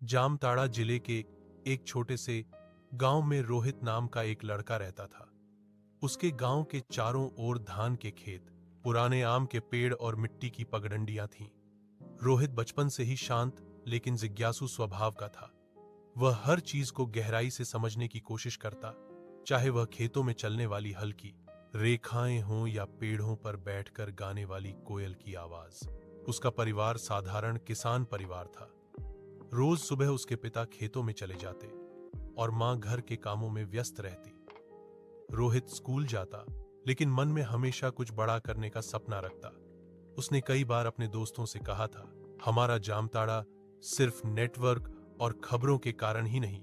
जामताड़ा जिले के एक छोटे से गांव में रोहित नाम का एक लड़का रहता था। उसके गांव के चारों ओर धान के खेत, पुराने आम के पेड़ और मिट्टी की पगडंडियां थीं। रोहित बचपन से ही शांत लेकिन जिज्ञासु स्वभाव का था। वह हर चीज को गहराई से समझने की कोशिश करता, चाहे वह खेतों में चलने वाली हल्की रेखाएं हों या पेड़ों पर बैठकर गाने वाली कोयल की आवाज। उसका परिवार साधारण किसान परिवार था। रोज सुबह उसके पिता खेतों में चले जाते और मां घर के कामों में व्यस्त रहती। रोहित स्कूल जाता लेकिन मन में हमेशा कुछ बड़ा करने का सपना रखता। उसने कई बार अपने दोस्तों से कहा था, हमारा जामताड़ा सिर्फ नेटवर्क और खबरों के कारण ही नहीं,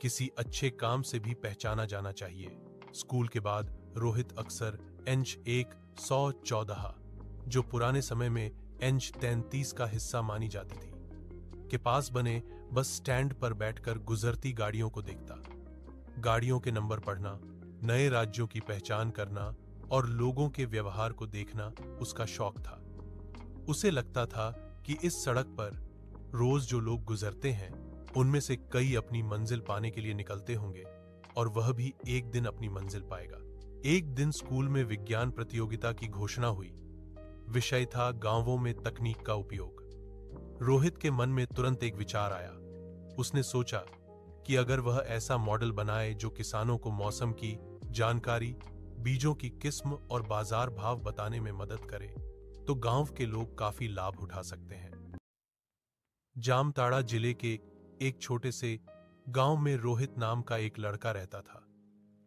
किसी अच्छे काम से भी पहचाना जाना चाहिए। स्कूल के बाद रोहित अक्सर एंच 114, जो पुराने समय में एंच 33 का हिस्सा मानी जाती थी, के पास बने बस स्टैंड पर बैठकर गुजरती गाड़ियों को देखता। गाड़ियों के नंबर पढ़ना, नए राज्यों की पहचान करना और लोगों के व्यवहार को देखना उसका शौक था। उसे लगता था कि इस सड़क पर रोज जो लोग गुजरते हैं, उनमें से कई अपनी मंजिल पाने के लिए निकलते होंगे और वह भी एक दिन अपनी मंजिल पाएगा। एक दिन स्कूल में विज्ञान प्रतियोगिता की घोषणा हुई। विषय था गांवों में तकनीक का उपयोग। रोहित के मन में तुरंत एक विचार आया। उसने सोचा कि अगर वह ऐसा मॉडल बनाए जो किसानों को मौसम की जानकारी, बीजों की किस्म और बाजार भाव बताने में मदद करे, तो गांव के लोग काफी लाभ उठा सकते हैं। जामताड़ा जिले के एक छोटे से गांव में रोहित नाम का एक लड़का रहता था।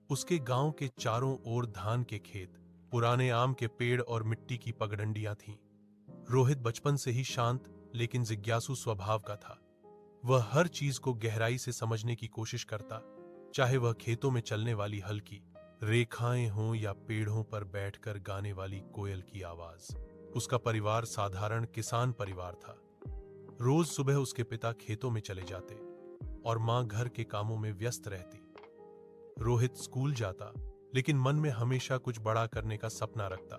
उसके गांव के चारों ओर धान के खेत, पुराने आम के पेड़ और मिट्टी की पगडंडियां थीं। रोहित बचपन से ही शांत लेकिन जिज्ञासु स्वभाव का था। वह हर चीज को गहराई से समझने की कोशिश करता, चाहे वह खेतों में चलने वाली हल्की रेखाएं हों या पेड़ों पर बैठकर गाने वाली कोयल की आवाज। उसका परिवार साधारण किसान परिवार था। रोज सुबह उसके पिता खेतों में चले जाते और मां घर के कामों में व्यस्त रहती। रोहित स्कूल जाता लेकिन मन में हमेशा कुछ बड़ा करने का सपना रखता।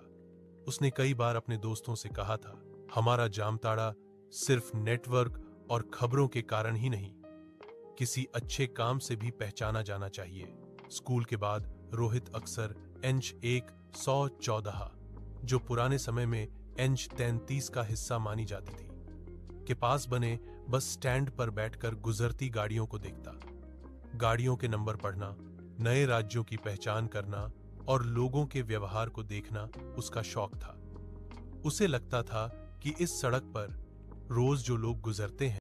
उसने कई बार अपने दोस्तों से कहा था, हमारा जामताड़ा सिर्फ नेटवर्क और खबरों के कारण ही नहीं, किसी अच्छे काम से भी पहचाना जाना चाहिए। स्कूल के बाद रोहित अक्सर एंच 114, जो पुराने समय में एंच 33 का हिस्सा मानी जाती थी, के पास बने बस स्टैंड पर बैठकर गुजरती गाड़ियों को देखता। गाड़ियों के नंबर पढ़ना, नए राज्यों की पहचान करना और लोगों के व्यवहार को देखना उसका शौक था। उसे लगता था कि इस सड़क पर रोज जो लोग गुजरते हैं,